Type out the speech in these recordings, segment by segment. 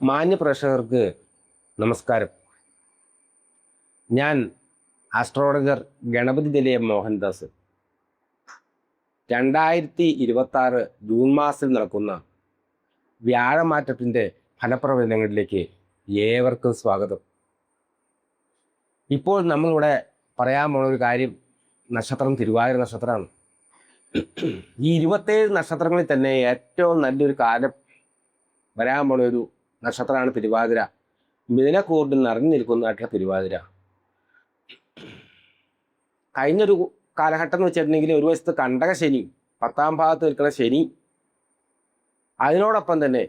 മാന്യ പ്രേക്ഷകർക്ക് നമസ്കാരം. ഞാൻ ആസ്ട്രോളജർ ഗണപതി നിലയം മോഹൻദാസ്. 2026 ജൂൺ മാസത്തിൽ നടക്കുന്ന വ്യാഴമാറ്റത്തിൻ്റെ ഫലപ്രവചനങ്ങളിലേക്ക് ഏവർക്കും സ്വാഗതം. ഇപ്പോൾ നമ്മളിവിടെ പറയാൻ പോകുന്ന ഒരു കാര്യം നക്ഷത്രം തിരുവാതിര നക്ഷത്രമാണ്. ഈ 27 നക്ഷത്രങ്ങളിൽ തന്നെ ഏറ്റവും നല്ലൊരു കാലം വരാൻ പോണ ഒരു നക്ഷത്രമാണ് തിരുവാതിര. മിഥുനക്കൂറിൽ നിറഞ്ഞു നിൽക്കുന്നതായിട്ടുള്ള തിരുവാതിര. കഴിഞ്ഞൊരു കാലഘട്ടം എന്ന് വെച്ചിട്ടുണ്ടെങ്കിൽ ഒരു വശത്ത് കണ്ടക ശനി, 10ാം ഭാഗത്ത് നിൽക്കുന്ന ശനി, അതിനോടൊപ്പം തന്നെ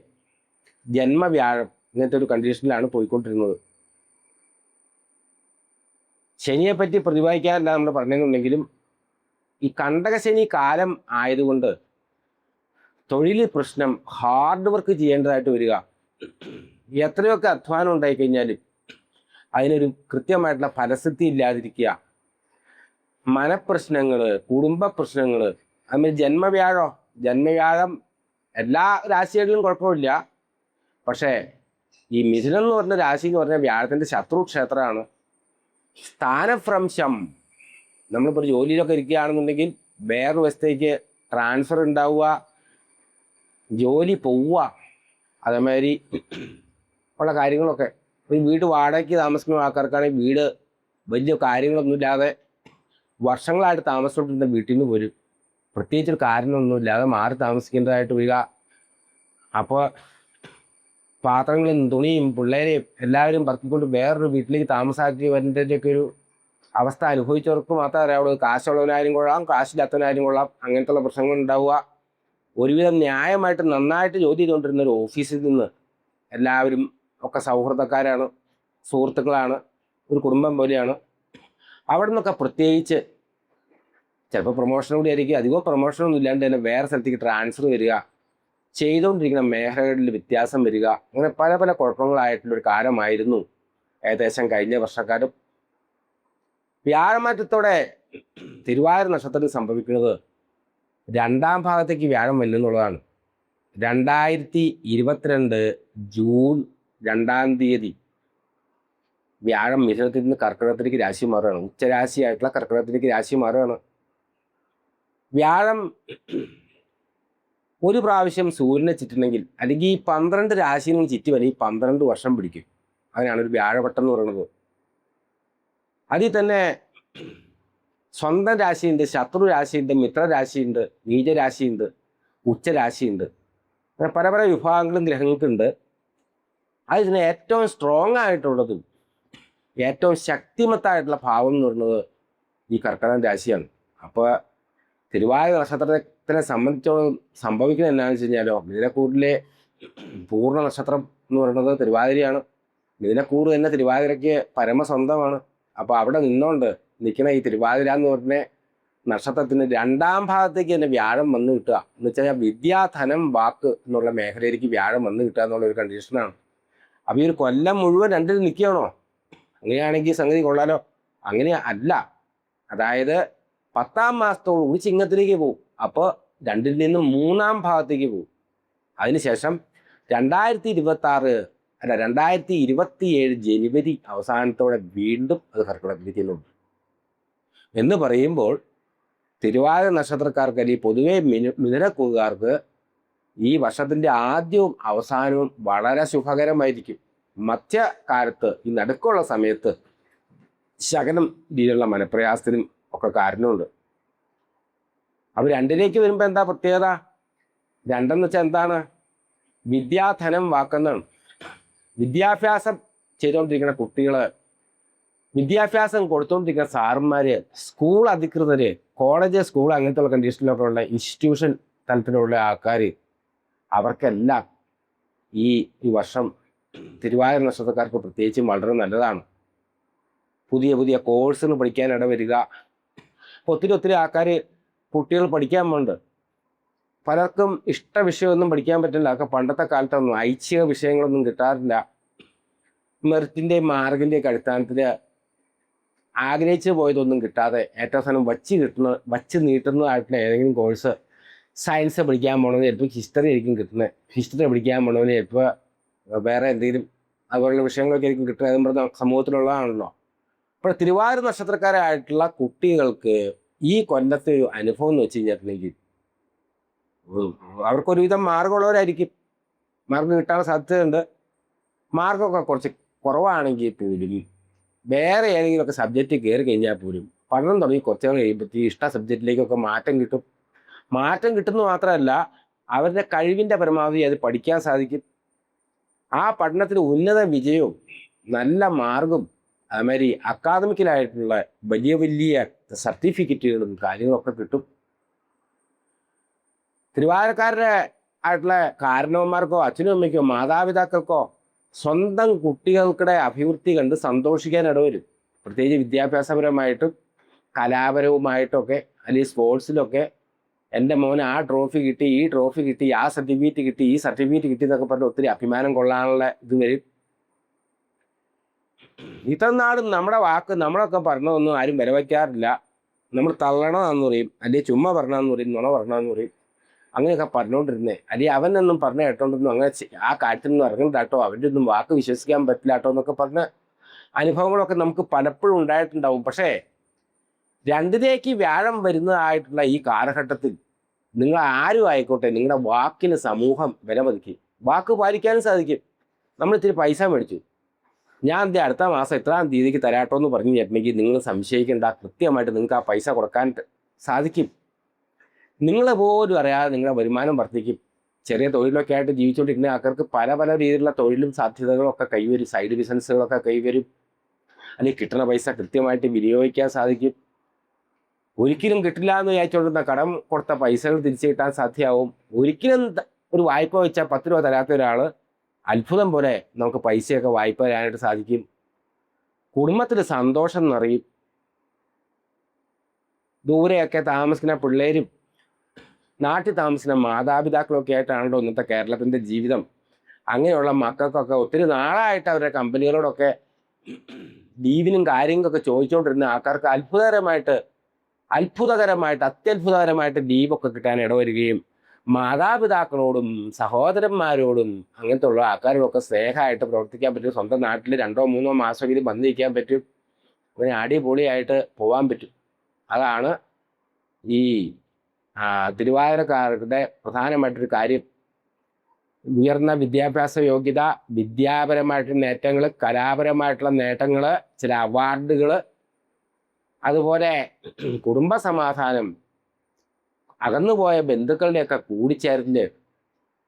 ജന്മവ്യാഴം, ഇങ്ങനത്തെ ഒരു കണ്ടീഷനിലാണ് പോയിക്കൊണ്ടിരുന്നത്. ശനിയെപ്പറ്റി പ്രതിപാദിക്കാനല്ല നമ്മൾ പറഞ്ഞെന്നുണ്ടെങ്കിലും ഈ കണ്ടകശനി കാലം ആയതുകൊണ്ട് തൊഴിൽ പ്രശ്നം, ഹാർഡ് വർക്ക് ചെയ്യേണ്ടതായിട്ട് വരിക. എത്രയൊക്കെ അധ്വാനം ഉണ്ടായിക്കഴിഞ്ഞാലും അതിനൊരു കൃത്യമായിട്ടുള്ള ഫലസിദ്ധി ഇല്ലാതിരിക്കുക. മനപ്രശ്നങ്ങൾ, കുടുംബ പ്രശ്നങ്ങൾ. അതുപോലെ ജന്മവ്യാഴം എല്ലാ രാശികളിലും കുഴപ്പമില്ല. പക്ഷേ ഈ മിഥുനം എന്ന് പറഞ്ഞ രാശി എന്ന് പറഞ്ഞാൽ വ്യാഴത്തിൻ്റെ ശത്രു ക്ഷേത്രമാണ്. സ്ഥാനഭ്രംശം. നമ്മളിപ്പോൾ ജോലിയിലൊക്കെ ഇരിക്കുകയാണെന്നുണ്ടെങ്കിൽ വേറൊരു വശത്തേക്ക് ട്രാൻസ്ഫർ ഉണ്ടാവുക, ജോലി പോവുക, അതേമാതിരി ഉള്ള കാര്യങ്ങളൊക്കെ. ഈ വീട് വാടകയ്ക്ക് താമസിക്കുന്ന ആൾക്കാർക്കാണെങ്കിൽ വീട് വലിയ കാര്യങ്ങളൊന്നുമില്ലാതെ വർഷങ്ങളായിട്ട് താമസിച്ചുകൊണ്ടിരുന്ന വീട്ടിൽ നിന്ന് പോരും പ്രത്യേകിച്ചൊരു കാരണമൊന്നുമില്ലാതെ മാറി താമസിക്കേണ്ടതായിട്ട് വരിക. അപ്പോൾ പാത്രങ്ങളും തുണിയും പിള്ളേരെയും എല്ലാവരും പറക്കിക്കൊണ്ട് വേറൊരു വീട്ടിലേക്ക് താമസാക്കി വരുന്നതിൻ്റെയൊക്കെ ഒരു അവസ്ഥ അനുഭവിച്ചവർക്ക് മാത്രമേ അറിയാവുള്ളൂ. കാശുള്ളവനായാലും കൊള്ളാം, കാശില്ലാത്തവനായാലും കൊള്ളാം, അങ്ങനത്തെ പ്രശ്നങ്ങൾ ഉണ്ടാവുക. ഒരുവിധം ന്യായമായിട്ട് നന്നായിട്ട് ജോലി ചെയ്തുകൊണ്ടിരുന്ന ഒരു ഓഫീസിൽ നിന്ന് എല്ലാവരും ഒക്കെ സൗഹൃദക്കാരാണ്, സുഹൃത്തുക്കളാണ്, ഒരു കുടുംബം പോലെയാണ്. അവിടെ നിന്നൊക്കെ പ്രത്യേകിച്ച് ചിലപ്പോൾ പ്രൊമോഷൻ കൂടി ആയിരിക്കും, അധികം പ്രൊമോഷനൊന്നും ഇല്ലാണ്ട് തന്നെ വേറെ സ്ഥലത്തേക്ക് ട്രാൻസ്ഫർ വരിക, ചെയ്തുകൊണ്ടിരിക്കുന്ന മേഖലകളിൽ വ്യത്യാസം വരിക, അങ്ങനെ പല പല കുഴപ്പങ്ങളായിട്ടുള്ളൊരു കാലമായിരുന്നു ഏകദേശം കഴിഞ്ഞ വർഷക്കാലം. വ്യാഴമാറ്റത്തോടെ തിരുവാതിര നക്ഷത്രത്തിൽ സംഭവിക്കുന്നത് 2ാം ഭാഗത്തേക്ക് വ്യാഴം വരുന്നുള്ളതാണ്. 2022 ജൂൺ 2-ാം തീയതി വ്യാഴം മിഥുനത്തിൽ നിന്ന് കർക്കിടകത്തിലേക്ക് രാശി മാറുകയാണ്. ഉച്ചരാശിയായിട്ടുള്ള കർക്കിടകത്തിലേക്ക് രാശി മാറുകയാണ്. വ്യാഴം ഒരു പ്രാവശ്യം സൂര്യനെ ചുറ്റണമെങ്കിൽ, അല്ലെങ്കിൽ ഈ 12 രാശിനും ചുറ്റി വരെ 12 വർഷം പിടിക്കും. അതിനാണ് ഒരു വ്യാഴവട്ടം എന്ന് പറയുന്നത്. അതിൽ തന്നെ സ്വന്തം രാശിയുണ്ട്, ശത്രു രാശിയുണ്ട്, മിത്രരാശിയുണ്ട്, നീചരാശിയുണ്ട്, ഉച്ചരാശിയുണ്ട്. അങ്ങനെ പല പല വിഭാഗങ്ങളും ഗ്രഹങ്ങൾക്കുണ്ട്. അതിൽ തന്നെ ഏറ്റവും സ്ട്രോങ് ആയിട്ടുള്ളതും ഏറ്റവും ശക്തിമത്തായിട്ടുള്ള ഭാവം എന്ന് പറയുന്നത് ഈ കർക്കിടകം രാശിയാണ്. അപ്പോൾ തിരുവാതിര നക്ഷത്രത്തിനെ സംബന്ധിച്ചോളം സംഭവിക്കുന്നത് എന്താണെന്ന് വെച്ച് കഴിഞ്ഞാലോ, മിഥുനക്കൂറിലെ പൂർണ്ണ നക്ഷത്രം എന്ന് പറയുന്നത് തിരുവാതിരയാണ്. മിഥുനക്കൂറ് തന്നെ തിരുവാതിരയ്ക്ക് പരമസ്വന്തമാണ്. അപ്പോൾ അവിടെ നിൽക്കുന്ന ഈ തിരുവാതിര എന്ന് പറഞ്ഞ നക്ഷത്രത്തിന് 2ാം ഭാഗത്തേക്ക് തന്നെ വ്യാഴം വന്നു കിട്ടുക എന്ന് വെച്ചാൽ വിദ്യാധനം വാക്ക് എന്നുള്ള മേഖലയിലേക്ക് വ്യാഴം വന്നു കിട്ടുക എന്നുള്ളൊരു കണ്ടീഷനാണ്. അപ്പോൾ ഈ ഒരു കൊല്ലം മുഴുവൻ 2ൽ നിൽക്കുകയാണോ? അങ്ങനെയാണെങ്കിൽ സംഗതി കൊള്ളാലോ. അങ്ങനെ അല്ല. അതായത് 10ാം മാസത്തോടുകൂടി ചിങ്ങത്തിലേക്ക് പോകും. അപ്പോൾ 2ൽ നിന്ന് 3ാം ഭാഗത്തേക്ക് പോകും. അതിനുശേഷം 2027 ജനുവരി അവസാനത്തോടെ വീണ്ടും അത് കർക്കിടകത്തിലേക്ക് എത്തുന്നു. എന്ന് പറയുമ്പോൾ തിരുവാതിര നക്ഷത്രക്കാർക്ക്, അല്ലെങ്കിൽ പൊതുവെ മിഥുനക്കൂറുകാർക്ക് ഈ വർഷത്തിൻ്റെ ആദ്യവും അവസാനവും വളരെ ശുഭകരമായിരിക്കും. മധ്യകാലത്ത് ഈ നടുക്കുള്ള സമയത്ത് ശകലം രീതിയിലുള്ള മനപ്രയാസത്തിനും ഒക്കെ കാരണമുണ്ട്. അപ്പോൾ 2ലേക്ക് വരുമ്പോൾ എന്താ പ്രത്യേകത? 2 വെച്ചാൽ എന്താണ്? വിദ്യാധനം വാക്കെന്നാണ്. വിദ്യാഭ്യാസം ചെയ്തുകൊണ്ടിരിക്കുന്ന കുട്ടികൾ, വിദ്യാഭ്യാസം കൊടുത്തുകൊണ്ടിരിക്കുന്ന സാറന്മാർ, സ്കൂൾ അധികൃതർ, കോളേജ്, സ്കൂൾ അങ്ങനത്തെ കണ്ടീഷനിലൊക്കെ ഉള്ള ഇൻസ്റ്റിറ്റ്യൂഷൻ തലത്തിലുള്ള ആൾക്കാർ, അവർക്കെല്ലാം ഈ വർഷം തിരുവാതിര നക്ഷത്രക്കാർക്ക് പ്രത്യേകിച്ചും വളരെ നല്ലതാണ്. പുതിയ പുതിയ കോഴ്സുകൾ പഠിക്കാൻ ഇടവരിക. ഒത്തിരി ആൾക്കാർ, കുട്ടികൾ പഠിക്കാൻ പോകുന്നുണ്ട്. പലർക്കും ഇഷ്ട വിഷയമൊന്നും പഠിക്കാൻ പറ്റില്ല. ഒക്കെ പണ്ടത്തെ കാലത്തൊന്നും ഐച്ഛിക വിഷയങ്ങളൊന്നും കിട്ടാറില്ല. മെറിറ്റിൻ്റെയും മാർക്കിൻ്റെയൊക്കെ അടിസ്ഥാനത്തിൽ ആഗ്രഹിച്ചു പോയതൊന്നും കിട്ടാതെ ഏറ്റവും സാധനം വച്ച് നീട്ടുന്നതായിട്ടുള്ള ഏതെങ്കിലും കോഴ്സ്, സയൻസ് പഠിക്കാൻ പോകണമെന്ന് ചിലപ്പോൾ ഹിസ്റ്ററി ആയിരിക്കും കിട്ടുന്നത്. ഹിസ്റ്ററി പഠിക്കാൻ പോകണമെന്ന് ചിലപ്പോൾ വേറെ എന്തെങ്കിലും അതുപോലുള്ള വിഷയങ്ങളൊക്കെ ആയിരിക്കും കിട്ടുക. അതും പറഞ്ഞ സമൂഹത്തിലുള്ളതാണല്ലോ. അപ്പോൾ തിരുവാതിര നക്ഷത്രക്കാരായിട്ടുള്ള കുട്ടികൾക്ക് ഈ കൊല്ലത്തെ ഒരു അനുഭവം എന്ന് വെച്ച് കഴിഞ്ഞിട്ടുണ്ടെങ്കിൽ അവർക്കൊരുവിധം മാർഗമുള്ളവരായിരിക്കും. മാർക്ക് കിട്ടാൻ സാധ്യതയുണ്ട്. മാർക്കൊക്കെ കുറച്ച് കുറവാണെങ്കിൽ പോലും വേറെ ഏതെങ്കിലുമൊക്കെ സബ്ജക്റ്റ് കയറി കഴിഞ്ഞാൽ പോലും പഠനം തുടങ്ങി കുറച്ച് നാൾ കഴിയുമ്പോഴത്തേക്ക് ഇഷ്ട സബ്ജക്റ്റിലേക്കൊക്കെ മാറ്റം കിട്ടും. മാറ്റം കിട്ടുന്നത് മാത്രമല്ല, അവരുടെ കഴിവിൻ്റെ പരമാവധി അത് പഠിക്കാൻ സാധിക്കും. ആ പഠനത്തിൽ ഉന്നത വിജയവും നല്ല മാർഗും അതുമാതിരി അക്കാദമിക്കലായിട്ടുള്ള വലിയ വലിയ സർട്ടിഫിക്കറ്റുകളും കാര്യങ്ങളൊക്കെ കിട്ടും. തിരുവാതിരക്കാരുടെ ആയിട്ടുള്ള കാരണവന്മാർക്കോ അച്ഛനും അമ്മയ്ക്കോ മാതാപിതാക്കൾക്കോ സ്വന്തം കുട്ടികൾക്കിടെ അഭിവൃദ്ധി കണ്ട് സന്തോഷിക്കാൻ ഇടവരും. പ്രത്യേകിച്ച് വിദ്യാഭ്യാസപരമായിട്ടും കലാപരവുമായിട്ടൊക്കെ അല്ലെങ്കിൽ സ്പോർട്സിലൊക്കെ എൻ്റെ മോന് ആ ട്രോഫി കിട്ടി, ഈ ട്രോഫി കിട്ടി, ആ സർട്ടിഫിക്കറ്റ് കിട്ടി, ഈ സർട്ടിഫിക്കറ്റ് കിട്ടി എന്നൊക്കെ പറഞ്ഞ് ഒത്തിരി അഭിമാനം കൊള്ളാനുള്ള ഇത് വരും. ഇത്രനാളും നമ്മുടെ വാക്ക് നമ്മളൊക്കെ പറഞ്ഞതൊന്നും ആരും വില വയ്ക്കാറില്ല. നമ്മൾ തള്ളണമെന്ന് പറയും, അല്ലെങ്കിൽ ചുമ്മാ പറഞ്ഞതെന്ന് പറയും, നുണ പറഞ്ഞതെന്ന് പറയും. അങ്ങനെയൊക്കെ പറഞ്ഞുകൊണ്ടിരുന്നേ. അല്ലെങ്കിൽ അവനൊന്നും പറഞ്ഞു കേട്ടോണ്ടൊന്നും അങ്ങനെ ആ കാര്യത്തിൽ നിന്നും ഇറങ്ങണ്ടാട്ടോ, അവൻ്റെ ഒന്നും വാക്ക് വിശ്വസിക്കാൻ പറ്റില്ല കേട്ടോ എന്നൊക്കെ പറഞ്ഞ അനുഭവങ്ങളൊക്കെ നമുക്ക് പലപ്പോഴും ഉണ്ടായിട്ടുണ്ടാവും. പക്ഷേ രണ്ടിലേക്ക് വ്യാഴം വരുന്നതായിട്ടുള്ള ഈ കാലഘട്ടത്തിൽ നിങ്ങൾ ആരും ആയിക്കോട്ടെ, നിങ്ങളുടെ വാക്കിന് സമൂഹം വിലമതിക്കും. വാക്ക് പാലിക്കാനും സാധിക്കും. നമ്മൾ ഇത്തിരി പൈസ മേടിച്ചു, ഞാൻ അടുത്ത മാസം എത്രാം തീയതിക്ക് തരാട്ടോ എന്ന് പറഞ്ഞു കേട്ടിട്ടുണ്ടെങ്കിൽ നിങ്ങൾ സംശയിക്കേണ്ട, കൃത്യമായിട്ട് നിങ്ങൾക്ക് ആ പൈസ കൊടുക്കാൻ സാധിക്കും. നിങ്ങൾ പോലും അറിയാതെ നിങ്ങളുടെ വരുമാനം വർദ്ധിക്കും. ചെറിയ തൊഴിലൊക്കെ ആയിട്ട് ജീവിച്ചുകൊണ്ടിരിക്കുന്ന ആൾക്കാർക്ക് പല പല രീതിയിലുള്ള തൊഴിലും സാധ്യതകളൊക്കെ കൈവരും. സൈഡ് ബിസിനസ്സുകളൊക്കെ കൈവരും. അല്ലെങ്കിൽ കിട്ടുന്ന പൈസ കൃത്യമായിട്ട് വിനിയോഗിക്കാൻ സാധിക്കും. ഒരിക്കലും കിട്ടില്ല എന്ന് വിചാരിച്ചുകൊണ്ടിരുന്ന കടം കൊടുത്ത പൈസകൾ തിരിച്ചു കിട്ടാൻ സാധ്യമാവും. ഒരിക്കലും ഒരു വായ്പ വെച്ചാൽ 10 രൂപ തരാത്ത ഒരാൾ അത്ഭുതം പോലെ നമുക്ക് പൈസയൊക്കെ വായ്പ തരാനായിട്ട് സാധിക്കും. കുടുംബത്തിൽ സന്തോഷം നിറയും. ദൂരെയൊക്കെ താമസിക്കുന്ന പിള്ളേരും നാട്ടിൽ താമസിക്കുന്ന മാതാപിതാക്കളൊക്കെ ആയിട്ടാണല്ലോ ഇന്നത്തെ കേരളത്തിൻ്റെ ജീവിതം. അങ്ങനെയുള്ള മക്കൾക്കൊക്കെ ഒത്തിരി നാളായിട്ട് അവരുടെ കമ്പനികളോടൊക്കെ ലീവിനും കാര്യങ്ങളൊക്കെ ചോദിച്ചുകൊണ്ടിരുന്ന ആൾക്കാർക്ക് അത്യത്ഭുതകരമായിട്ട് ലീവൊക്കെ കിട്ടാൻ ഇടവരികയും മാതാപിതാക്കളോടും സഹോദരന്മാരോടും അങ്ങനത്തെ ഉള്ള ആൾക്കാരോടൊക്കെ സ്നേഹമായിട്ട് പ്രവർത്തിക്കാൻ പറ്റും. സ്വന്തം നാട്ടിൽ 2-3 മാസമെങ്കിലും വന്നിരിക്കാൻ പറ്റും. അങ്ങനെ അടിപൊളിയായിട്ട് പോകാൻ പറ്റും. അതാണ് ഈ തിരുവാതിരക്കാരുടെ പ്രധാനമായിട്ടൊരു കാര്യം. ഉയർന്ന വിദ്യാഭ്യാസ യോഗ്യത, വിദ്യാപരമായിട്ടുള്ള നേട്ടങ്ങൾ, കലാപരമായിട്ടുള്ള നേട്ടങ്ങൾ, ചില അവാർഡുകൾ, അതുപോലെ കുടുംബ സമാധാനം, അകന്നുപോയ ബന്ധുക്കളുടെയൊക്കെ കൂടിച്ചേരല്,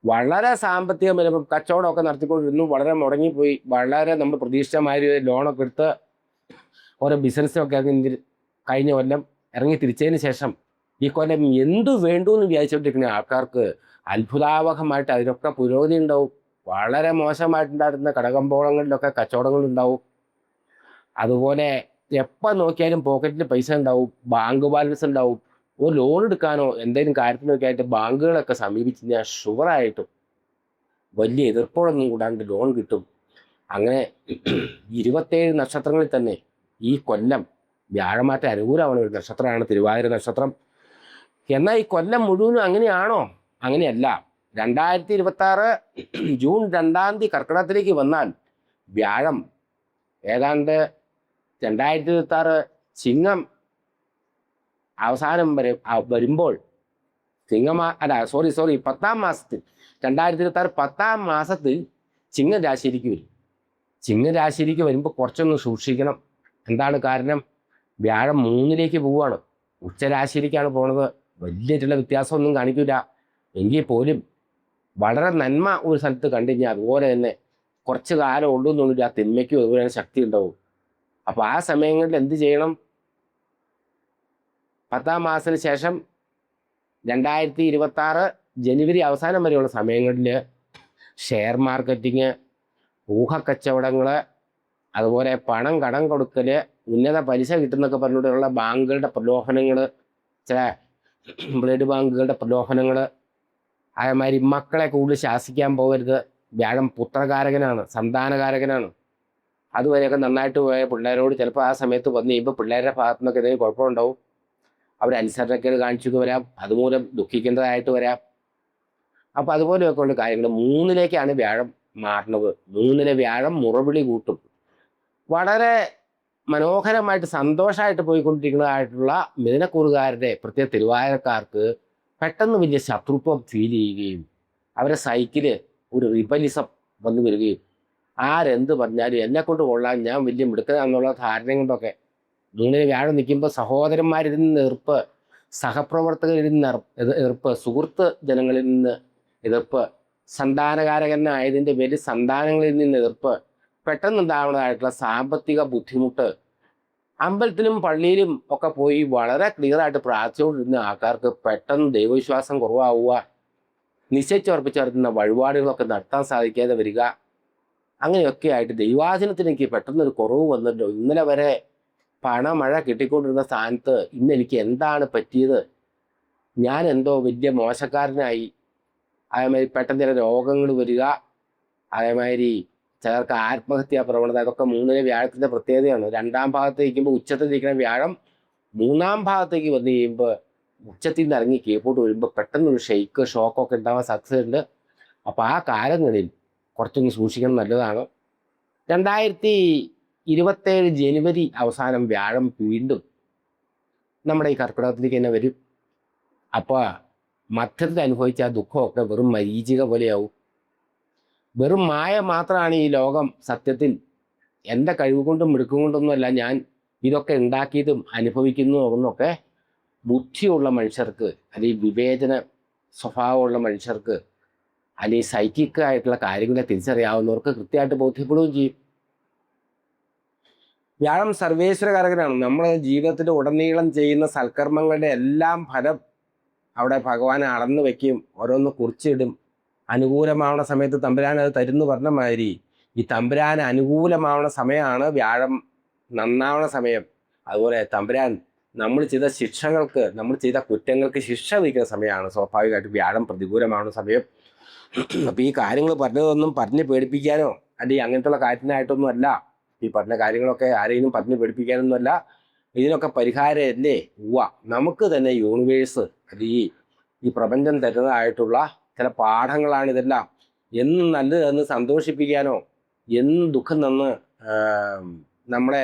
വളരെ സാമ്പത്തിക ബലം, കച്ചവടമൊക്കെ നടത്തിക്കൊണ്ടിരുന്നു, വളരെ മുടങ്ങിപ്പോയി, വളരെ നമ്മൾ പ്രതീക്ഷിച്ച മാതിരി ലോണൊക്കെ എടുത്ത് ഓരോ ബിസിനസ്സൊക്കെ കഴിഞ്ഞ കൊല്ലം ഇറങ്ങി തിരിച്ചതിന് ശേഷം ഈ കൊല്ലം എന്തു വേണ്ടു എന്ന് വിചാരിച്ചുകൊണ്ടിരിക്കുന്ന ആൾക്കാർക്ക് അത്ഭുതാവഹമായിട്ട് അതിലൊക്കെ പുരോഗതി ഉണ്ടാവും. വളരെ മോശമായിട്ടുണ്ടായിരുന്ന കടകമ്പോളങ്ങളിലൊക്കെ കച്ചവടങ്ങളുണ്ടാവും. അതുപോലെ എപ്പോൾ നോക്കിയാലും പോക്കറ്റിൽ പൈസ ഉണ്ടാവും, ബാങ്ക് ബാലൻസ് ഉണ്ടാവും. ഒരു ലോൺ എടുക്കാനോ എന്തെങ്കിലും കാര്യത്തിനൊക്കെ ആയിട്ട് ബാങ്കുകളൊക്കെ സമീപിച്ച് കഴിഞ്ഞാൽ ഷുവറായിട്ടും വലിയ എതിർപ്പോഴൊന്നും കൂടാണ്ട് ലോൺ കിട്ടും. അങ്ങനെ 27 നക്ഷത്രങ്ങളിൽ തന്നെ ഈ കൊല്ലം വ്യാഴമാറ്റ അനുകൂലമാണ് ഒരു നക്ഷത്രമാണ് തിരുവാതിര നക്ഷത്രം. എന്നാൽ ഈ കൊല്ലം മുഴുവനും അങ്ങനെയാണോ? അങ്ങനെയല്ല. 2026 ജൂൺ 2-ാം തീയതി കർക്കിടകത്തിലേക്ക് വന്നാൽ വ്യാഴം ഏതാണ്ട് 2026 ചിങ്ങം അവസാനം വരെ വരുമ്പോൾ സോറി 10-ാം മാസത്തിൽ 2026 10-ാം മാസത്തിൽ ചിങ്ങം രാശിയിലേക്ക് വരും. ചിങ്ങം രാശിയിലേക്ക് വരുമ്പോൾ കുറച്ചൊന്ന് സൂക്ഷിക്കണം. എന്താണ് കാരണം? വ്യാഴം 3-ലേക്ക് പോവുകയാണ്. ഉച്ചരാശിയിലേക്കാണ് പോണത്. വലിയിട്ടുള്ള വ്യത്യാസമൊന്നും കാണിക്കില്ല. എങ്കിൽ പോലും വളരെ നന്മ ഒരു സ്ഥലത്ത് കണ്ടു കഴിഞ്ഞാൽ അതുപോലെ തന്നെ കുറച്ച് കാലം ഉള്ളൂന്നൊന്നുമില്ല, തിന്മയ്ക്കും അതുപോലെ ശക്തി ഉണ്ടാവും. അപ്പോൾ ആ സമയങ്ങളിൽ എന്ത് ചെയ്യണം? 10-ാം മാസത്തിന് ശേഷം 2026 ജനുവരി അവസാനം വരെയുള്ള സമയങ്ങളിൽ ഷെയർ മാർക്കറ്റിങ്, ഊഹക്കച്ചവടങ്ങൾ, അതുപോലെ പണം കടം കൊടുക്കൽ, ഉന്നത പലിശ കിട്ടുന്നൊക്കെ പറഞ്ഞിട്ടുള്ള ബാങ്കുകളുടെ പ്രലോഭനങ്ങൾ, ചില ബ്ലഡ് ബാങ്കുകളുടെ പ്രലോഭനങ്ങൾ, അതേമാതിരി മക്കളെ കൂടുതൽ ശാസിക്കാൻ പോകരുത്. വ്യാഴം പുത്രകാരകനാണ്, സന്താനകാരകനാണ്. അതുവരെയൊക്കെ നന്നായിട്ട് പോയ പിള്ളേരോട് ചിലപ്പോൾ ആ സമയത്ത് വന്ന് കഴിയുമ്പോൾ പിള്ളേരുടെ ഭാഗത്തു നിന്നൊക്കെ എന്തെങ്കിലും കുഴപ്പമുണ്ടാവും. അവർ അനുസരണക്കേട് കാണിച്ചു വരാം, അതുമൂലം ദുഃഖിക്കേണ്ടതായിട്ട് വരാം. അപ്പോൾ അതുപോലെയൊക്കെ ഉള്ള കാര്യങ്ങൾ 3-ലേക്കാണ് വ്യാഴം മാറണത്. 3-ലെ വ്യാഴം മുറവിളി കൂട്ടും. വളരെ മനോഹരമായിട്ട് സന്തോഷമായിട്ട് പോയിക്കൊണ്ടിരിക്കുന്നതായിട്ടുള്ള മിഥുനക്കൂറുകാരുടെ പ്രത്യേക തിരുവാതിരക്കാർക്ക് പെട്ടെന്ന് വലിയ ശത്രുത്വം ഫീൽ ചെയ്യുകയും അവരെ സൈക്കിള് ഒരു റിബലിസം വന്നു വരികയും ആരെന്ത് പറഞ്ഞാലും എന്നെ കൊണ്ട് കൊള്ളാൻ ഞാൻ വലിയ മിടുക്കനാന്നുള്ള ധാരണ കൊണ്ടൊക്കെ 3-ലെ വ്യാഴം നിൽക്കുമ്പോൾ സഹോദരന്മാരിൽ നിന്ന് എതിർപ്പ്, സഹപ്രവർത്തകരിൽ നിന്ന് എതിർപ്പ്, സുഹൃത്ത് ജനങ്ങളിൽ നിന്ന് എതിർപ്പ്, സന്താനകാരകനായതിൻ്റെ പേരിൽ സന്താനങ്ങളിൽ നിന്ന് എതിർപ്പ്, പെട്ടെന്നുണ്ടാവുന്നതായിട്ടുള്ള സാമ്പത്തിക ബുദ്ധിമുട്ട്, അമ്പലത്തിലും പള്ളിയിലും ഒക്കെ പോയി വളരെ ക്ലിയറായിട്ട് പ്രാർത്ഥിച്ചുകൊണ്ടിരുന്ന ആൾക്കാർക്ക് പെട്ടെന്ന് ദൈവവിശ്വാസം കുറവാവുക, നിശ്ചയിച്ചുറപ്പിച്ച് നടത്തുന്ന വഴിപാടുകളൊക്കെ നടത്താൻ സാധിക്കാതെ വരിക, അങ്ങനെയൊക്കെ ആയിട്ട് ദൈവാധീനത്തിന് എനിക്ക് പെട്ടെന്നൊരു കുറവ് വന്നല്ലോ. ഇന്നലെ വരെ പണമഴ കിട്ടിക്കൊണ്ടിരുന്ന സ്ഥാനത്ത് ഇന്ന് എനിക്ക് എന്താണ് പറ്റിയത്, ഞാൻ എന്തോ വലിയ മോശക്കാരനായി. അതേമാതിരി പെട്ടെന്ന് ചില രോഗങ്ങൾ വരിക, അതേമാതിരി ചിലർക്ക് ആത്മഹത്യാ പ്രവണത, അതൊക്കെ 3-ലെ വ്യാഴത്തിൻ്റെ പ്രത്യേകതയാണ്. 2-ാം ഭാഗത്ത് നിൽക്കുമ്പോൾ ഉച്ചത്തിൽ നിൽക്കുന്ന വ്യാഴം 3-ാം ഭാഗത്തേക്ക് വന്നു കഴിയുമ്പോൾ ഉച്ചത്തിൽ നിന്ന് ഇറങ്ങി കീഴ്പോട്ട് വരുമ്പോൾ പെട്ടെന്നൊരു ഷോക്കൊക്കെ ഉണ്ടാവാൻ സാധ്യതയുണ്ട്. അപ്പോൾ ആ കാലങ്ങളിൽ കുറച്ചൊന്ന് സൂക്ഷിക്കണം, നല്ലതാണ്. 2027 ജനുവരി അവസാനം വ്യാഴം വീണ്ടും നമ്മുടെ ഈ കർക്കിടകത്തിലേക്ക് തന്നെ വരും. അപ്പോൾ മധ്യത്തിൽ അനുഭവിച്ച ആ ദുഃഖമൊക്കെ വെറും മരീചിക പോലെയാവും. വെറും മായ മാത്രമാണ് ഈ ലോകം. സത്യത്തിൽ എൻ്റെ കഴിവ് കൊണ്ടും മിടുക്കും കൊണ്ടൊന്നുമല്ല ഞാൻ ഇതൊക്കെ ഉണ്ടാക്കിയതും അനുഭവിക്കുന്നു എന്നൊക്കെ ബുദ്ധിയുള്ള മനുഷ്യർക്ക്, അല്ലെങ്കിൽ വിവേചന സ്വഭാവമുള്ള മനുഷ്യർക്ക്, അല്ലെങ്കിൽ സൈക്കിക് ആയിട്ടുള്ള കാര്യങ്ങളെ തിരിച്ചറിയാവുന്നവർക്ക് കൃത്യമായിട്ട് ബോധ്യപ്പെടുകയും ചെയ്യും. വ്യാഴം സർവേശ്വരകാരകനാണ്. നമ്മൾ ജീവിതത്തിൽ ഉടനീളം ചെയ്യുന്ന സൽക്കർമ്മങ്ങളുടെ എല്ലാം ഫലം അവിടെ ഭഗവാൻ അളന്നു വയ്ക്കും, ഓരോന്ന് കുറിച്ചിടും. അനുകൂലമാവുന്ന സമയത്ത് തമ്പുരാൻ അത് തരുന്നു പറഞ്ഞ മാതിരി ഈ തമ്പുരാൻ അനുകൂലമാവുന്ന സമയമാണ് വ്യാഴം നന്നാവുന്ന സമയം. അതുപോലെ തമ്പുരാൻ നമ്മൾ ചെയ്ത ശിക്ഷകൾക്ക്, നമ്മൾ ചെയ്ത കുറ്റങ്ങൾക്ക് ശിക്ഷ വിധിക്കുന്ന സമയമാണ് സ്വാഭാവികമായിട്ട് വ്യാഴം പ്രതികൂലമാവുന്ന സമയം. അപ്പോൾ ഈ കാര്യങ്ങൾ പറഞ്ഞതൊന്നും പറഞ്ഞ് പേടിപ്പിക്കാനോ അല്ലെങ്കിൽ അങ്ങനത്തുള്ള കാര്യത്തിനായിട്ടൊന്നും അല്ല. ഈ പറഞ്ഞ കാര്യങ്ങളൊക്കെ ആരെയും പറഞ്ഞ് പേടിപ്പിക്കാനൊന്നുമല്ല. ഇതിനൊക്കെ പരിഹാരമല്ലേ നമുക്ക് തന്നെ യൂണിവേഴ്സ്, അത് ഈ പ്രപഞ്ചം തരുന്നതായിട്ടുള്ള ചില പാഠങ്ങളാണ് ഇതെല്ലാം. എന്നും നല്ലതെന്ന് സന്തോഷിപ്പിക്കാനോ എന്നും ദുഃഖം തന്ന് നമ്മളെ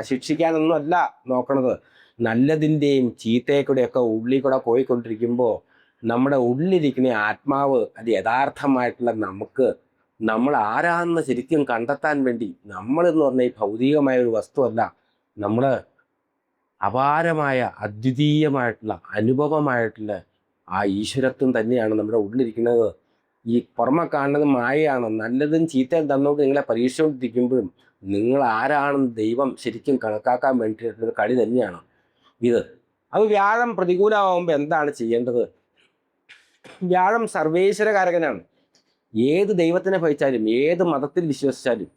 ശിക്ഷിക്കാനൊന്നും അല്ല നോക്കണത്. നല്ലതിൻ്റെയും ചീത്തയെക്കൂടെയൊക്കെ ഉള്ളിൽ കൂടെ പോയിക്കൊണ്ടിരിക്കുമ്പോൾ നമ്മുടെ ഉള്ളിലിരിക്കുന്ന ആത്മാവ്, അത് യഥാർത്ഥമായിട്ടുള്ള നമ്മൾ ആരാണെന്ന് ശരിക്കും കണ്ടെത്താൻ വേണ്ടി, നമ്മളെന്ന് പറഞ്ഞാൽ ഈ ഭൗതികമായ ഒരു വസ്തുവല്ല, നമ്മൾ അപാരമായ അദ്വിതീയമായിട്ടുള്ള അനുഭവമായിട്ടുള്ള ആ ഈശ്വരത്വം തന്നെയാണ് നമ്മുടെ ഉള്ളിലിരിക്കുന്നത്. ഈ പുറമെ കാണുന്നത് മായയാണ്. നല്ലതും ചീത്തയും തന്നോട്ട് നിങ്ങളെ പരീക്ഷിച്ചുകൊണ്ടിരിക്കുമ്പോഴും നിങ്ങൾ ആരാണെന്ന് ദൈവം ശരിക്കും കണക്കാക്കാൻ വേണ്ടിയിട്ടുള്ള കളി തന്നെയാണ് ഇത്. അത് വ്യാഴം പ്രതികൂലമാകുമ്പോൾ എന്താണ് ചെയ്യേണ്ടത്? വ്യാഴം സർവേശ്വരകാരകനാണ്. ഏത് ദൈവത്തിനെ ഭജിച്ചാലും ഏത് മതത്തിൽ വിശ്വസിച്ചാലും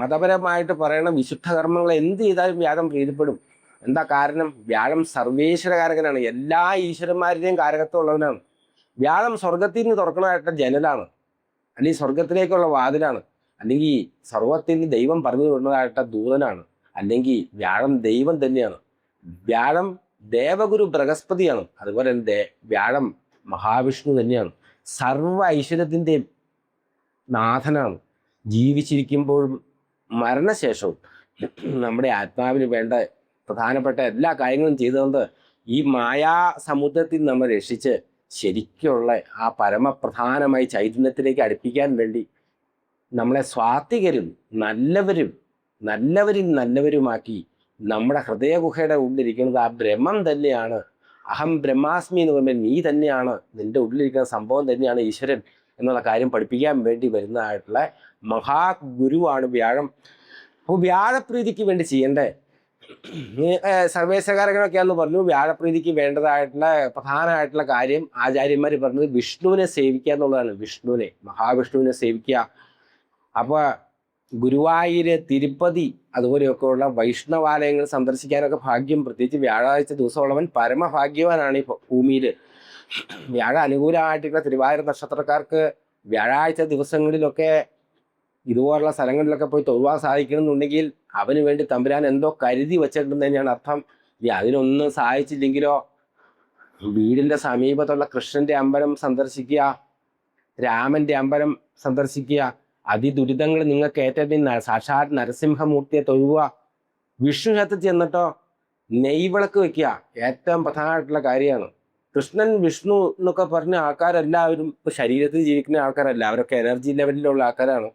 മതപരമായിട്ട് പറയണ വിശുദ്ധ കർമ്മങ്ങൾ എന്ത് ചെയ്താലും വ്യാഴം പ്രീതിപ്പെടും. എന്താ കാരണം? വ്യാഴം സർവേശ്വരകാരകനാണ്. എല്ലാ ഈശ്വരന്മാരുടെയും കാരകത്വം ഉള്ളവനാണ്. വ്യാഴം സ്വർഗത്തിൽ നിന്ന് തുറക്കണമായിട്ട് ജനലാണ്, അല്ലെങ്കിൽ സ്വർഗത്തിലേക്കുള്ള വാതിലാണ്, അല്ലെങ്കിൽ സർവത്തിൽ നിന്ന് ദൈവം പറഞ്ഞു വിടുന്നതായിട്ട് ദൂതനാണ്, അല്ലെങ്കിൽ വ്യാഴം ദൈവം തന്നെയാണ്. വ്യാഴം ദേവഗുരു ബൃഹസ്പതിയാണ്. അതുപോലെ തന്നെ വ്യാഴം മഹാവിഷ്ണു തന്നെയാണ്. സർവ ഐശ്വര്യത്തിൻ്റെയും നാഥനാണ്. ജീവിച്ചിരിക്കുമ്പോഴും മരണശേഷവും നമ്മുടെ ആത്മാവിന് വേണ്ട പ്രധാനപ്പെട്ട എല്ലാ കാര്യങ്ങളും ചെയ്തുകൊണ്ട് ഈ മായാ സമുദ്രത്തിൽ നമ്മൾ രക്ഷിച്ച് ശരിക്കുള്ള ആ പരമപ്രധാനമായി ചൈതന്യത്തിലേക്ക് അടുപ്പിക്കാൻ വേണ്ടി നമ്മളെ സ്വാത്വികരും നല്ലവരുമാക്കി നമ്മുടെ ഹൃദയഗുഹയുടെ ഉള്ളിലിരിക്കുന്നത് ആ ബ്രഹ്മം തന്നെയാണ്. അഹം ബ്രഹ്മാസ്മി എന്ന് പറയുമ്പോൾ നീ തന്നെയാണ്, നിന്റെ ഉള്ളിലിരിക്കുന്ന സംഭവം തന്നെയാണ് ഈശ്വരൻ എന്നുള്ള കാര്യം പഠിപ്പിക്കാൻ വേണ്ടി വരുന്നതായിട്ടുള്ള മഹാഗുരുവാണ് വ്യാഴം. അപ്പോൾ വ്യാഴപ്രീതിക്ക് വേണ്ടി ചെയ്യേണ്ടേ സർവേശ്വരകാരകനൊക്കെയാണെന്ന് പറഞ്ഞു. വ്യാഴപ്രീതിക്ക് വേണ്ടതായിട്ടുള്ള പ്രധാനമായിട്ടുള്ള കാര്യം ആചാര്യന്മാർ പറഞ്ഞത് വിഷ്ണുവിനെ സേവിക്കുക എന്നുള്ളതാണ്. മഹാവിഷ്ണുവിനെ സേവിക്കുക. അപ്പോൾ ഗുരുവായൂര്, തിരുപ്പതി അതുപോലെയൊക്കെ ഉള്ള വൈഷ്ണവാലയങ്ങൾ സന്ദർശിക്കാനൊക്കെ ഭാഗ്യം, പ്രത്യേകിച്ച് വ്യാഴാഴ്ച ദിവസമുള്ളവൻ പരമഭാഗ്യവാനാണ് ഈ ഭൂമിയിൽ. വ്യാഴ അനുകൂലമായിട്ടുള്ള തിരുവാതിര നക്ഷത്രക്കാർക്ക് വ്യാഴാഴ്ച ദിവസങ്ങളിലൊക്കെ ഇതുപോലുള്ള സ്ഥലങ്ങളിലൊക്കെ പോയി തൊഴുവാൻ സാധിക്കണമെന്നുണ്ടെങ്കിൽ അവന് വേണ്ടി തമ്പുരാൻ എന്തോ കരുതി വെച്ചിട്ടുണ്ടെന്ന് തന്നെയാണ് അർത്ഥം. അതിനൊന്നും സഹായിച്ചില്ലെങ്കിലോ വീടിൻ്റെ സമീപത്തുള്ള കൃഷ്ണൻ്റെ അമ്പലം സന്ദർശിക്കുക, രാമൻ്റെ അമ്പലം സന്ദർശിക്കുക. അതിദുരിതങ്ങൾ നിങ്ങൾക്ക് ഏറ്റവും സാക്ഷാത് നരസിംഹമൂർത്തിയെ തൊഴുക. വിഷ്ണു ക്ഷേത്രത്തിൽ ചെന്നിട്ടോ നെയ്വിളക്ക് വെക്കുക, ഏറ്റവും പ്രധാനമായിട്ടുള്ള കാര്യമാണ്. കൃഷ്ണൻ വിഷ്ണു എന്നൊക്കെ പറഞ്ഞ ആൾക്കാരെല്ലാവരും ഇപ്പൊ ശരീരത്തിൽ ജീവിക്കുന്ന ആൾക്കാരല്ല, അവരൊക്കെ എനർജി ലെവലിലുള്ള ആൾക്കാരാണ്.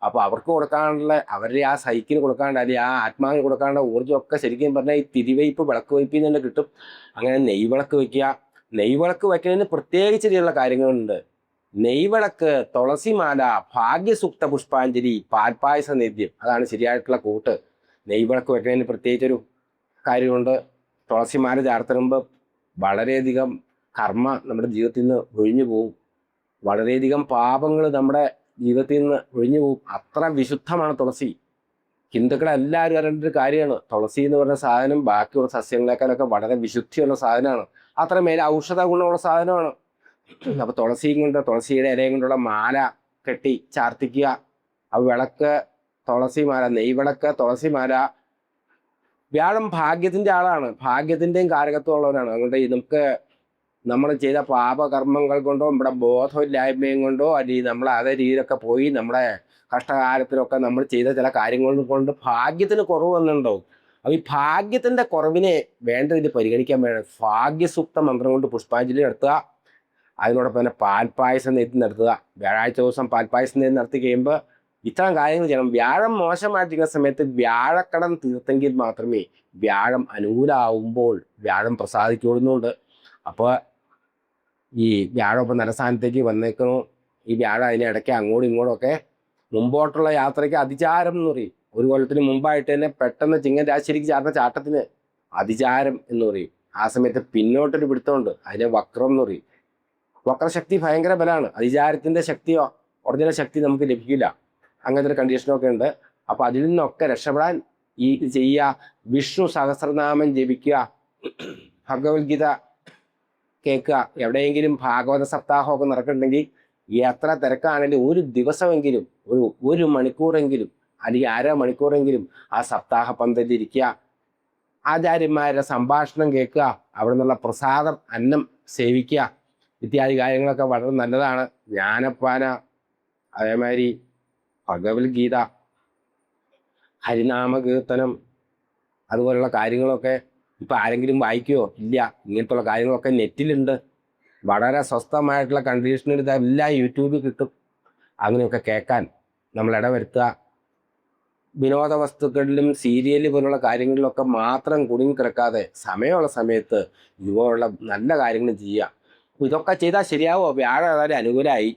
അപ്പൊ അവർക്ക് കൊടുക്കാനുള്ള, അവരുടെ ആ സൈക്കിന് കൊടുക്കാണ്ട്, അല്ലെങ്കിൽ ആ ആത്മാവിന് കൊടുക്കാനുള്ള ഊർജ്ജമൊക്കെ ശരിക്കും പറഞ്ഞാൽ ഈ തിരുവയ്പ്പ് വിളക്ക് വയ്പ്പിൽ തന്നെ കിട്ടും. അങ്ങനെ നെയ്വിളക്ക് വെക്കുക. നെയ്വിളക്ക് വയ്ക്കുന്നതിന് പ്രത്യേകിച്ച് രീതിയിലുള്ള കാര്യങ്ങളുണ്ട്. നെയ്വിളക്ക്, തുളസിമാല, ഭാഗ്യസൂക്ത പുഷ്പാഞ്ജലി, പാൽപ്പായസ നേദ്യം, അതാണ് ശരിയായിട്ടുള്ള കൂട്ട്. നെയ്വിളക്ക് വെക്കുന്നതിന് പ്രത്യേകിച്ചൊരു കാര്യമുണ്ട്. തുളസിമാല ചാർത്തുമ്പോൾ വളരെയധികം കർമ്മ നമ്മുടെ ജീവിതത്തിൽ നിന്ന് ഒഴിഞ്ഞു പോകും. വളരെയധികം പാപങ്ങൾ നമ്മുടെ ജീവിതത്തിൽ നിന്ന് ഒഴിഞ്ഞു പോകും. അത്ര വിശുദ്ധമാണ് തുളസി. ഹിന്ദുക്കളെല്ലാവരും അറിയേണ്ട ഒരു കാര്യമാണ്, തുളസി എന്ന് പറഞ്ഞ സാധനം ബാക്കിയുള്ള സസ്യങ്ങളെക്കാളൊക്കെ വളരെ വിശുദ്ധിയുള്ള സാധനമാണ്. അത്രമേൽ ഔഷധ ഗുണമുള്ള സാധനമാണ്. അപ്പൊ തുളസിയുടെ ഇലയും കൊണ്ടുള്ള മാല കെട്ടി ചാർത്തിക്കുക. ആ വിളക്ക് തുളസിമാല, നെയ്വിളക്ക്, തുളസിമാല. വ്യാഴം ഭാഗ്യത്തിന്റെ ആളാണ്, ഭാഗ്യത്തിന്റെയും കാരകത്വമുള്ളവരാണ്. അതുകൊണ്ട് നമുക്ക് നമ്മൾ ചെയ്ത പാപകർമ്മങ്ങൾ കൊണ്ടോ നമ്മുടെ ബോധമില്ലായ്മയും കൊണ്ടോ, അല്ലെങ്കിൽ നമ്മൾ അതേ രീതിയിലൊക്കെ പോയി നമ്മുടെ കഷ്ടകാലത്തിലൊക്കെ നമ്മൾ ചെയ്ത ചില കാര്യങ്ങൾ കൊണ്ട് ഭാഗ്യത്തിന് കുറവ് വന്നിട്ടുണ്ടാവും. അപ്പൊ ഈ ഭാഗ്യത്തിന്റെ കുറവിനെ വേണ്ട രീതിയിൽ പരിഗണിക്കാൻ വേണം ഭാഗ്യസൂക്ത മന്ത്രം കൊണ്ട് പുഷ്പാഞ്ജലി നടത്തുക. അതിനോടൊപ്പം തന്നെ പാൽപ്പായസം നടത്തുക. വ്യാഴാഴ്ച ദിവസം പാൽപ്പായസം നടത്തി കഴിയുമ്പോൾ ഇത്തരം കാര്യങ്ങൾ ചെയ്യണം. വ്യാഴം മോശമായിട്ടിരിക്കുന്ന സമയത്ത് വ്യാഴക്കടം തീർത്തെങ്കിൽ മാത്രമേ വ്യാഴം അനുകൂലമാവുമ്പോൾ വ്യാഴം പ്രസാദിക്കുന്നുണ്ട്. അപ്പോൾ ഈ വ്യാഴം ഇപ്പം നരസ്ഥാനത്തേക്ക് വന്നേക്കണു. ഈ വ്യാഴം അതിനിടയ്ക്ക് അങ്ങോട്ടും ഇങ്ങോട്ടും ഒക്കെ മുമ്പോട്ടുള്ള യാത്രയ്ക്ക് അതിചാരം എന്ന് പറയും. ഒരു കൊല്ലത്തിന് മുമ്പായിട്ട് തന്നെ പെട്ടെന്ന് ചിങ്ങൻ രാശിയിലേക്ക് ചാടുന്ന ചാട്ടത്തിന് അതിചാരം എന്ന് പറയും. ആ സമയത്ത് പിന്നോട്ടൊരു പിടുത്തമുണ്ട്, അതിനെ വക്രം എന്ന് പറയും. വക്രശക്തി ഭയങ്കര ബലമാണ്. അതിചാരത്തിന്റെ ശക്തിയോ ഒറിജിനൽ ശക്തി നമുക്ക് ലഭിക്കില്ല. അങ്ങനത്തെ ഒരു കണ്ടീഷനൊക്കെ ഉണ്ട്. അപ്പൊ അതിൽ നിന്നൊക്കെ രക്ഷപ്പെടാൻ ഈ ചെയ്യുക, വിഷ്ണു സഹസ്രനാമം ജപിക്കുക, ഭഗവത്ഗീത കേൾക്കുക. എവിടെയെങ്കിലും ഭാഗവത സപ്താഹമൊക്കെ നടക്കുന്നുണ്ടെങ്കിൽ എത്ര തിരക്കാണെങ്കിലും ഒരു ദിവസമെങ്കിലും ഒരു മണിക്കൂറെങ്കിലും അല്ലെങ്കിൽ അരമണിക്കൂറെങ്കിലും ആ സപ്താഹ പന്തലിരിക്കുക. ആചാര്യന്മാരുടെ സംഭാഷണം കേൾക്കുക, അവിടെ നിന്നുള്ള പ്രസാദം അന്നം സേവിക്കുക. ഇത്യാദി കാര്യങ്ങളൊക്കെ വളരെ നല്ലതാണ്. ജ്ഞാനപ്പാന, അതേമാതിരി ഭഗവത്ഗീത, ഹരിനാമകീർത്തനം, അതുപോലുള്ള കാര്യങ്ങളൊക്കെ ഇപ്പം ആരെങ്കിലും വായിക്കുമോ? ഇല്ല. ഇങ്ങനത്തുള്ള കാര്യങ്ങളൊക്കെ നെറ്റിലുണ്ട്. വളരെ സ്വസ്ഥമായിട്ടുള്ള കണ്ടീഷനിൽ ഇതെല്ലാം യൂട്യൂബിൽ കിട്ടും. അങ്ങനെയൊക്കെ കേൾക്കാൻ നമ്മൾ ഇടവരുത്തുക. വിനോദ വസ്തുക്കളിലും സീരിയൽ പോലുള്ള കാര്യങ്ങളിലൊക്കെ മാത്രം കുടുങ്ങി കിടക്കാതെ സമയമുള്ള സമയത്ത് ഇതുപോലുള്ള നല്ല കാര്യങ്ങൾ ചെയ്യുക. ഇതൊക്കെ ചെയ്താൽ ശരിയാവോ? വ്യാഴം ഏതായാലും അനുകൂലമായി.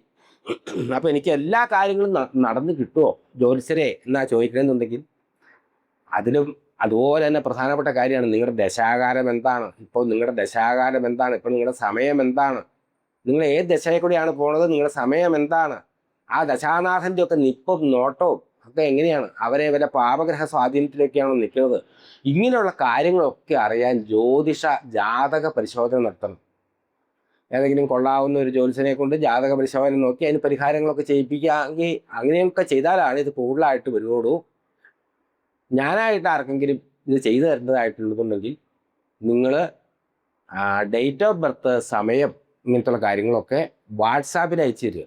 അപ്പം എനിക്ക് എല്ലാ കാര്യങ്ങളും നടന്ന് കിട്ടുമോ ജ്യോത്സ്യരെ എന്നാ ചോദിക്കണമെന്നുണ്ടെങ്കിൽ അതിലും അതുപോലെ തന്നെ പ്രധാനപ്പെട്ട കാര്യമാണ് നിങ്ങളുടെ ദശാകാലം എന്താണ്. ഇപ്പോൾ നിങ്ങളുടെ ദശാകാലം എന്താണ്? ഇപ്പോൾ നിങ്ങളുടെ സമയം എന്താണ്? നിങ്ങൾ ഏത് ദശയിൽ കൂടിയാണ് പോണത്? നിങ്ങളുടെ സമയം എന്താണ്? ആ ദശാനാഥൻ്റെ ഒക്കെ നിപ്പും നോട്ടവും ഒക്കെ എങ്ങനെയാണ്? അവരെ വല്ല പാപഗ്രഹ സ്വാധീനത്തിലൊക്കെയാണോ നിൽക്കുന്നത്? ഇങ്ങനെയുള്ള കാര്യങ്ങളൊക്കെ അറിയാൻ ജ്യോതിഷ ജാതക പരിശോധന നടത്തണം. ഏതെങ്കിലും കൊള്ളാവുന്ന ഒരു ജ്യോത്സ്യനെ കൊണ്ട് ജാതക പരിശോധന നോക്കി അതിന് പരിഹാരങ്ങളൊക്കെ ചെയ്യിപ്പിക്കുകയെങ്കിൽ അങ്ങനെയൊക്കെ ചെയ്താലാണ് ഇത് കൂടുതലായിട്ട് വരുവുള്ളൂ. ഞാനായിട്ട് ആർക്കെങ്കിലും ഇത് ചെയ്തു തരേണ്ടതായിട്ടുള്ളതുണ്ടെങ്കിൽ നിങ്ങൾ ഡേറ്റ് ഓഫ് ബർത്ത്, സമയം, ഇങ്ങനത്തുള്ള കാര്യങ്ങളൊക്കെ വാട്സാപ്പിൽ അയച്ചു തരിക.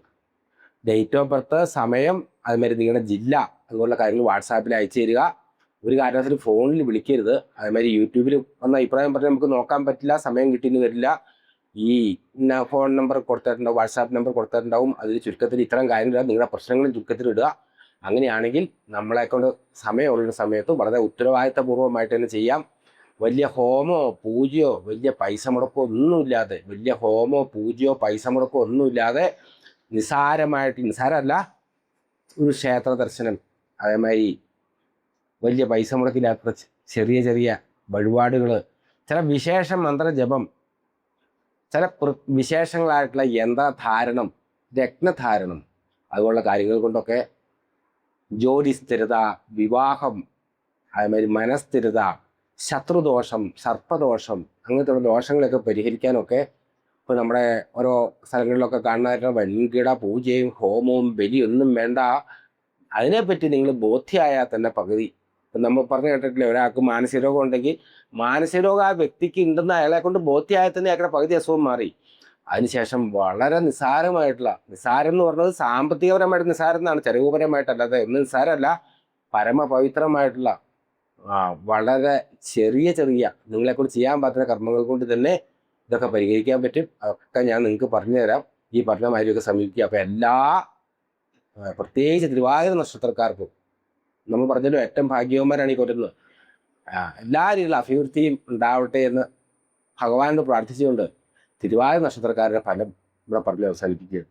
ഡേറ്റ് ഓഫ് ബർത്ത്, സമയം, അതുമാതിരി നിങ്ങളുടെ ജില്ല, അതുപോലുള്ള കാര്യങ്ങൾ വാട്സാപ്പിൽ അയച്ചു തരിക. ഒരു കാരണവശാലും ഫോണിൽ വിളിക്കരുത്. അതുമാതിരി യൂട്യൂബിൽ വന്ന അഭിപ്രായം പറഞ്ഞാൽ നമുക്ക് നോക്കാൻ പറ്റില്ല, സമയം കിട്ടിയെന്ന് വരില്ല. ഈ ഫോൺ നമ്പർ കൊടുത്തിട്ടുണ്ടാവും, വാട്സാപ്പ് നമ്പർ കൊടുത്തിട്ടുണ്ടാവും. അതിൽ ചുരുക്കത്തിൽ ഇത്തരം കാര്യങ്ങൾ നിങ്ങളുടെ പ്രശ്നങ്ങളും ചുരുക്കത്തിൽ ഇടുക. അങ്ങനെയാണെങ്കിൽ നമ്മളെ കൊണ്ട് സമയമുള്ള സമയത്ത് വളരെ ഉത്തരവാദിത്തപൂർവ്വമായിട്ട് തന്നെ ചെയ്യാം. വലിയ ഹോമോ പൂജയോ വലിയ പൈസ മുടക്കോ ഒന്നുമില്ലാതെ, വലിയ ഹോമോ പൂജയോ പൈസ മുടക്കോ ഒന്നുമില്ലാതെ നിസ്സാരമായിട്ട്, നിസ്സാരമല്ല, ഒരു ക്ഷേത്ര ദർശനം, അതേമാതിരി വലിയ പൈസ മുടക്കില്ലാത്ത ചെറിയ ചെറിയ വഴിപാടുകൾ, ചില വിശേഷ മന്ത്രജപം, ചില വിശേഷങ്ങളായിട്ടുള്ള യന്ത്രധാരണം, രത്നധാരണം, അതുപോലുള്ള കാര്യങ്ങൾ കൊണ്ടൊക്കെ ജോലി സ്ഥിരത, വിവാഹം, അതേമാതിരി മനസ്ഥിരത, ശത്രുദോഷം, സർപ്പദോഷം, അങ്ങനത്തെ ദോഷങ്ങളൊക്കെ പരിഹരിക്കാനൊക്കെ ഇപ്പോൾ നമ്മുടെ ഓരോ സ്ഥലങ്ങളിലൊക്കെ കാണുന്നതായിട്ട് വൻകിട പൂജയും ഹോമവും ബലിയൊന്നും വേണ്ട. അതിനെപ്പറ്റി നിങ്ങൾ ബോധ്യമായാൽ തന്നെ പകുതി. ഇപ്പം നമ്മൾ പറഞ്ഞു കേട്ടിട്ടില്ലേ, ഒരാൾക്ക് മാനസിക രോഗം ഉണ്ടെങ്കിൽ മാനസിക രോഗം ആ വ്യക്തിക്ക് ഉണ്ടെന്ന് അയാളെ കൊണ്ട് ബോധ്യമായാൽ തന്നെ അയാളുടെ പകുതി അസുഖം മാറി. അതിനുശേഷം വളരെ നിസ്സാരം എന്ന് പറഞ്ഞത് സാമ്പത്തികപരമായിട്ട് നിസ്സാരം എന്നാണ്, ചെലവുപരമായിട്ടല്ലാതെ ഒന്നും നിസ്സാരമല്ല, പരമപവിത്രമായിട്ടുള്ള വളരെ ചെറിയ നിങ്ങളെക്കൊണ്ട് ചെയ്യാൻ പറ്റുന്ന കർമ്മങ്ങൾ കൊണ്ട് തന്നെ ഇതൊക്കെ പരിഹരിക്കാൻ പറ്റും. അതൊക്കെ ഞാൻ നിങ്ങൾക്ക് പറഞ്ഞു തരാം. ഈ പറഞ്ഞ മാതിരിയൊക്കെ സമീപിക്കുക. അപ്പം എല്ലാ പ്രത്യേകിച്ച് തിരുവാതിര നക്ഷത്രക്കാർക്കും നമ്മൾ പറഞ്ഞല്ലോ ഏറ്റവും ഭാഗ്യവന്മാരാണ് ഈ കൊല്ലുന്നത്. എല്ലാ രീതിയിലുള്ള അഭിവൃദ്ധിയും ഉണ്ടാവട്ടെ എന്ന് ഭഗവാനോട് പ്രാർത്ഥിച്ചുകൊണ്ട് തിരുവാതിര നക്ഷത്രക്കാരുടെ ഫലം ഇവിടെ പറഞ്ഞ് അവസാനിപ്പിക്കുകയാണ്.